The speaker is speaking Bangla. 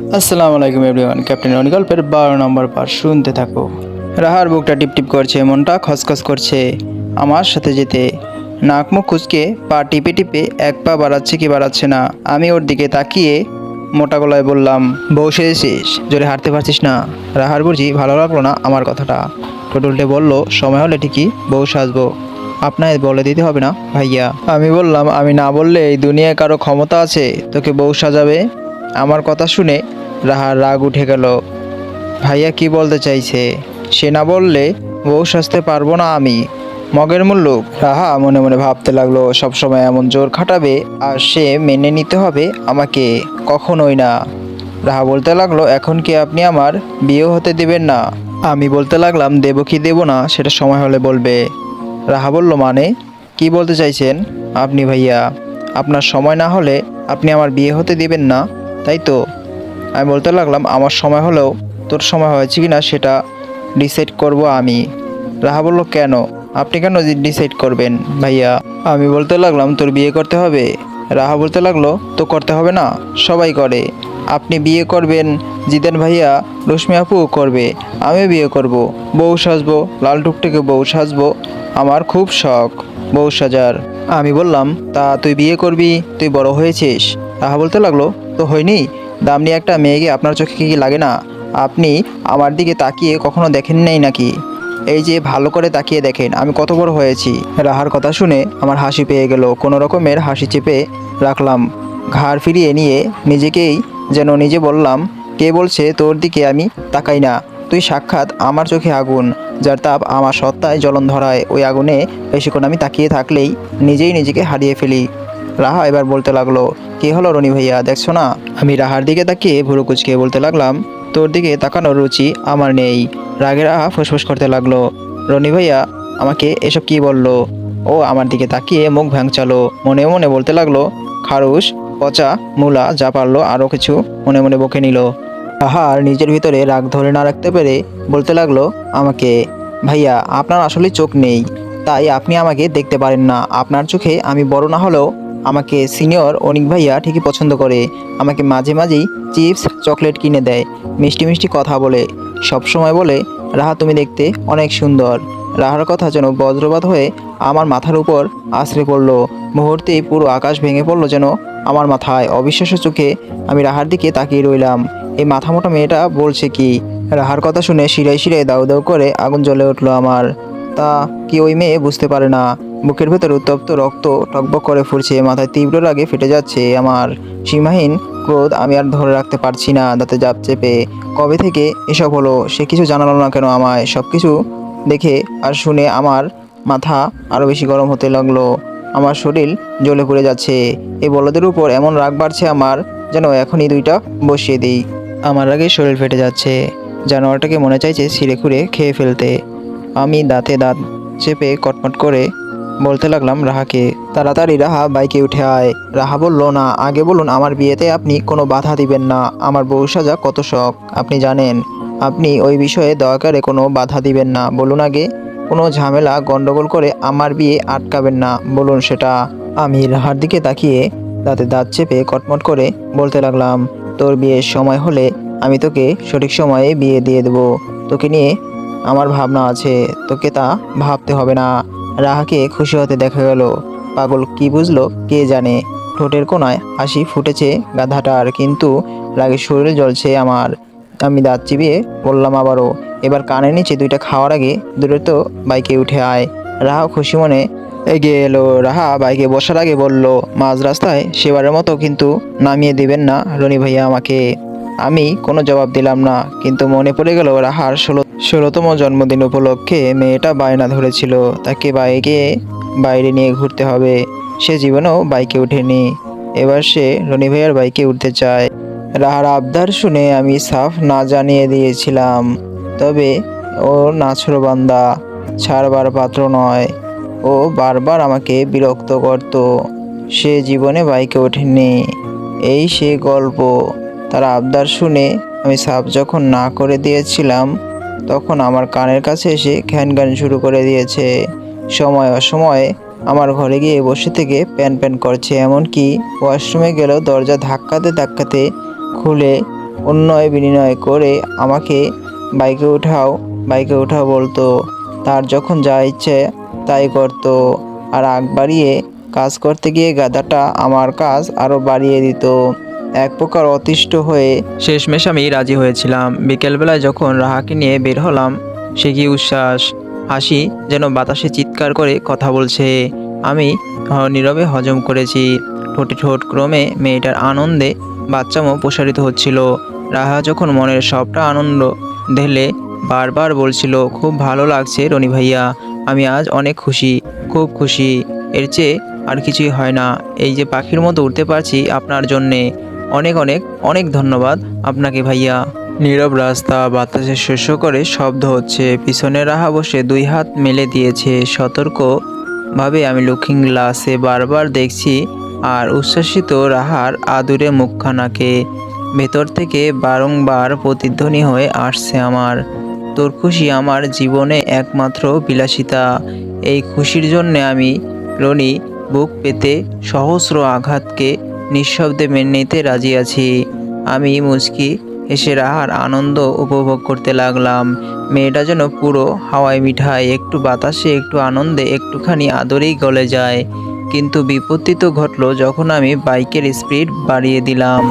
আসসালামু আলাইকুম এভরিওয়ান, ক্যাপ্টেন রনি গল্পের 12 নম্বর পার্ট শুনতে থাকো। রাহার বুকটা টিপটিপ করছে, মনটা খসখস করছে। আমার সাথে যেতে নাক মুখ কুচকে পা টিপে টিপে এক পা বাড়াচ্ছে কি বাড়াচ্ছে না। আমি ওর দিকে তাকিয়ে মোটা গলায় বললাম, বউ সেজেছিস, জোরে হাঁটতে পারছিস না? রাহার বুঝি ভালো লাগলো না আমার কথাটা। টোটুলটে বলল, সময় হলে ঠিকই বউ সাজবো, আপনার বলে দিতে হবে না ভাইয়া। আমি বললাম, আমি না বললে এই দুনিয়ায় কারো ক্ষমতা আছে তোকে বউ সাজাবে? আমার কথা শুনে রাহার রাগ উঠে গেল। ভাইয়া কি বলতে চাইছে? সে না বললে বউ সাজতে পারবো না আমি? মগের মুল্লুক। রাহা মনে মনে ভাবতে লাগলো, সবসময় এমন জোর খাটাবে আর সে মেনে নিতে হবে আমাকে? কখনোই না। রাহা বলতে লাগলো, এখন কি আপনি আমার বিয়ে হতে দিবেন না? আমি বলতে লাগলাম, দেবো কি দেবো না সেটা সময় হলে বলবে। রাহা বলল, মানে কি বলতে চাইছেন আপনি ভাইয়া? আপনার সময় না হলে আপনি আমার বিয়ে হতে দিবেন না, তাই তো? আমি বলতে লাগলাম, আমার সময় হলেও তোর সময় হয়েছে কি না সেটা ডিসাইড করব আমি। রাহা বলল, কেন? আপনি কেন ডিসাইড করবেন ভাইয়া? আমি বলতে লাগলাম, তোর বিয়ে করতে হবে। রাহা বলতে লাগলো, তো করতে হবে না, সবাই করে। আপনি বিয়ে করবেন, জিদেন ভাইয়া, রশ্মি আপুও করবে, আমিও বিয়ে করব, বউ সাজবো, লাল টুকটুকে বউ সাজবো। আমার খুব শখ বউ সাজার। আমি বললাম, তা তুই বিয়ে করবি, তুই বড় হয়েছিস। রাহা বলতে লাগলো, তো হয়নি, দামনি একটা মেয়েকে আপনার চোখে কি লাগে না? আপনি আমার দিকে তাকিয়ে কখনো দেখেন নাই নাকি? এই যে ভালো করে তাকিয়ে দেখেন আমি কত বড় হয়েছি। রাহার কথা শুনে আমার হাসি পেয়ে গেল। কোনো রকমের হাসি চেপে রাখলাম। ঘাড় ফিরিয়ে নিয়ে নিজেকেই যেন নিজে বললাম, কে বলছে তোর দিকে আমি তাকাই না? তুই সাক্ষাৎ আমার চোখে আগুন, যার তাপ আমার সত্তায় জ্বলন ধরায়। ওই আগুনে বেশিক্ষণ আমি তাকিয়ে থাকলেই নিজেই নিজেকে হারিয়ে ফেলি। রাহা এবার বলতে লাগলো, কি হলো রনি ভাইয়া, দেখছো না? আমি রাহার দিকে তাকিয়ে ভুরু কুচকে বলতে লাগলাম, তোর দিকে তাকানোর রুচি আমার নেই। রাগে রাহা ফুসফুস করতে লাগলো, রনি ভাইয়া আমাকে এসব কি বললো? ও আমার দিকে তাকিয়ে মুখ ভ্যাংচালো, মনে মনে বলতে লাগলো, খারুস, পচা, মূলা, যা পারলো আরও কিছু মনে মনে বকে নিল। রাহার নিজের ভিতরে রাগ ধরে না রাখতে পেরে বলতে লাগলো আমাকে, ভাইয়া আপনার আসলে চোখ নেই, তাই আপনি আমাকে দেখতে পারেন না। আপনার চোখে আমি বড় না হলেও আমাকে সিনিয়র অনিক ভাইয়া ঠিকই পছন্দ করে। আমাকে মাঝে মাঝেই চিপস চকলেট কিনে দেয়, মিষ্টি মিষ্টি কথা বলে, সব সময় বলে, রাহা তুমি দেখতে অনেক সুন্দর। রাহার কথা যেন বজ্রপাত হয়ে আমার মাথার উপর আছড়ে পড়লো। মুহূর্তেই পুরো আকাশ ভেঙে পড়লো যেন আমার মাথায়। অবিশ্বাস্য চোখে আমি রাহার দিকে তাকিয়ে রইলাম। এই মাথামোটা মেয়েটা বলছে কি? রাহার কথা শুনে শিরায় শিরায় দাউ দাউ করে আগুন জ্বলে উঠলো আমার। তা কি ওই মেয়ে বুঝতে পারে না? বুকের ভেতর উত্তপ্ত রক্ত টকবক করে ফুটছে, মাথায় তীব্র রাগে ফেটে যাচ্ছে আমার। সীমাহীন ক্রোধ আমি আর ধরে রাখতে পারছি না, দাঁতে জাপ চেপে। কবে থেকে এসব হলো? সে কিছু জানালো না কেন আমায়? সব কিছু দেখে আর শুনে আমার মাথা আরও বেশি গরম হতে লাগলো। আমার শরীর জ্বলে পুড়ে যাচ্ছে। এই বলদের উপর এমন রাগ বাড়ছে আমার, যেন এখনই দুইটা বসিয়ে দিই। আমার রাগে শরীর ফেটে যাচ্ছে, জানোয়ারটাকে মনে চাইছে ছিঁড়ে খুঁড়ে খেয়ে ফেলতে। আমি দাঁতে দাঁত চেপে কটমট করে বলতে লাগলাম রাহাকে, তাড়াতাড়ি রাহা বাইকে উঠে আয়। রাহা বলল, না, আগে বলুন আমার বিয়েতে আপনি কোনো বাধা দিবেন না। আমার বউ সাজা কত শখ আপনি জানেন। আপনি ওই বিষয়ে দয়া করে কোনো বাধা দিবেন না, বলুন আগে। কোনো ঝামেলা গন্ডগোল করে আমার বিয়ে আটকাবেন না, বলুন সেটা। আমি রাহার দিকে তাকিয়ে দাঁতে দাঁত চেপে কটমট করে বলতে লাগলাম, তোর বিয়ের সময় হলে আমি তোকে সঠিক সময়ে বিয়ে দিয়ে দেবো। তোকে নিয়ে আমার ভাবনা আছে, তোকে তা ভাবতে হবে না। রাহাকে খুশি হতে দেখা গেল। পাগল কি বুঝলো কে জানে। ঠোঁটের কোণায় হাসি ফুটেছে গাধাটার, কিন্তু রাগে শরীরে জ্বলছে আমার। আমি দাঁত চিবিয়ে বললাম আবারও, এবার কানের নিচে দুইটা খাওয়ার আগে দ্রুত বাইকে উঠে আয়। রাহাও খুশি মনে এগিয়ে এলো। রাহা বাইকে বসার আগে বলল, মাঝ রাস্তায় সেবারের মতো কিন্তু নামিয়ে দিবেন না রনি ভাইয়া আমাকে? আমি কোনো জবাব দিলাম না, কিন্তু মনে পড়ে গেল রাহার 16তম জন্মদিন উপলক্ষে মেয়েটা বায়না ধরেছিল তাকে বাইরে নিয়ে ঘুরতে হবে। সে জীবনেও বাইকে ওঠেনি, এবার সে রনি ভাইয়ার বাইকে উঠতে চায়। রাহার আবদার শুনে আমি সাফ না জানিয়ে দিয়েছিলাম, তবে ও নাছোড়বান্দা, ছাড়বার পাত্র নয়। ও বারবার আমাকে বিরক্ত করত। সে জীবনে বাইকে ওঠেনি, এই সে গল্প। তার আবদার শুনে আমি সাফ যখন না করে দিয়েছিলাম, তখন আমার কানের কাছে এসে ঘ্যান ঘ্যান শুরু করে দিয়েছে। সময় অসময়ে আমার ঘরে গিয়ে বসে থেকে প্যান প্যান করছে, এমনকি ওয়াশরুমে গেলেও দরজা ধাক্কাতে ধাক্কাতে খুলে উন্নয় বিনিময় করে আমাকে বাইকে ওঠাও বলতো। তার যখন যা ইচ্ছে তাই করতো। আর আগ বাড়িয়ে কাজ করতে গিয়ে গাধাটা আমার কাজ আরও বাড়িয়ে দিত। এক প্রকার অতিষ্ঠ হয়ে শেষমেশ আমি রাজি হয়েছিলাম। বিকেলবেলায় যখন রাহাকে নিয়ে বের হলাম, সে কি উচ্ছ্বাস! হাসি যেন বাতাসে চিৎকার করে কথা বলছে। আমি নীরবে হজম করেছি। ঠোঁটে ঠোঁট ক্রমে মেয়েটার আনন্দে বাচ্চামো প্রসারিত হচ্ছিল। রাহা যখন মনের সবটা আনন্দ ঢেলে বারবার বলছিল, খুব ভালো লাগছে রনি ভাইয়া, আমি আজ অনেক খুশি, খুব খুশি। এর চেয়ে আর কিছুই হয় না। এই যে পাখির মতো উঠতে পারছি আপনার জন্যে। অনেক অনেক অনেক ধন্যবাদ আপনাকে ভাইয়া। নীরব রাস্তা, বাতাসে শস্য করে শব্দ হচ্ছে। পিছনে রাহা বসে দুই হাত মেলে দিয়েছে সতর্কভাবে। আমি লুকিং গ্লাসে বারবার দেখছি আর উচ্ছ্বাসিত রাহার আদুরে মুখখানাকে। ভেতর থেকে বারংবার প্রতিধ্বনি হয়ে আসছে আমার, তোর খুশি আমার জীবনে একমাত্র বিলাসিতা। এই খুশির জন্যে আমি রনি বুক পেতে সহস্র আঘাতকে নিঃশব্দে মেনে নিতে রাজি আছি। আমি মুচকি হেসে রাহার আনন্দ উপভোগ করতে লাগলাম। মেয়েটা যেন পুরো হাওয়াই মিঠাই, একটু বাতাসে, একটু আনন্দে, একটুখানি আদরেই গলে যায়। কিন্তু বিপত্তি তো ঘটলো যখন আমি বাইকের স্পিড বাড়িয়ে দিলাম।